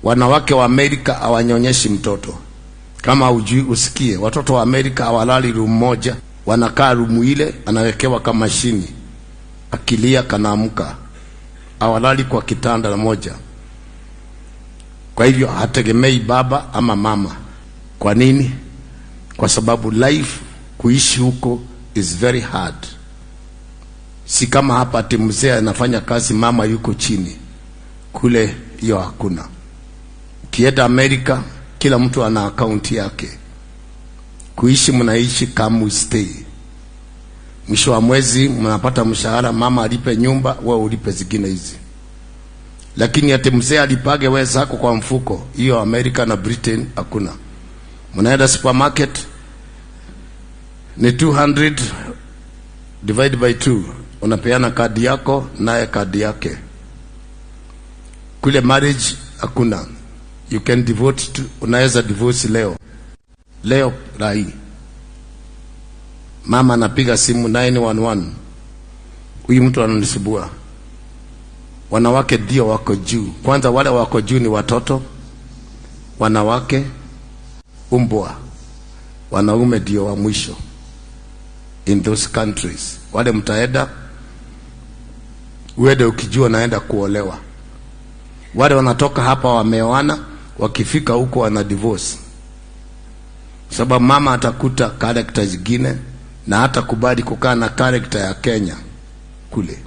Wanawake wa Amerika hawanyonyeshi mtoto. Kama ujui usikie, watoto wa Amerika hawalali room moja, wanakaa room ile, anawekewa kama mashini, akilia kanaamka. Hawalali kwa kitanda moja. Kwa hivyo hategemei baba ama mama. Kwa nini? Kwa sababu life kuishi huko is very hard. Si kama hapa ati mzee anafanya kazi mama yuko chini. Kule hiyo hakuna. Ukienda Amerika kila mtu ana account yake. Kuishi mnaishi kama stay. Mwisho wa mwezi mnapata mshahara, mama alipe nyumba, wewe ulipe zingine hizi. Lakini ati mzee alipage wewe zako kwa mfuko, hiyo Amerika na Britain hakuna. Mnaenda supermarket ni 200 divide by 2, unapeana kadi yako naye kadi yake. Kule marriage hakuna. You can divorce to, unaweza divorce leo rai. Mama anapiga simu 911, huyu mtu ananisubua. Wanawake ndio wako juu. Kwanza wale wako juu ni watoto, wanawake, umbwa. Wanaume ndio wa mwisho in those countries. Wale mtaenda uende ukijua naenda kuolewa. Wale wanatoka hapa wameoana, wakifika huko wana divorce. Sababu mama atakuta character zingine na hata kubali kukaa na character ya Kenya kule.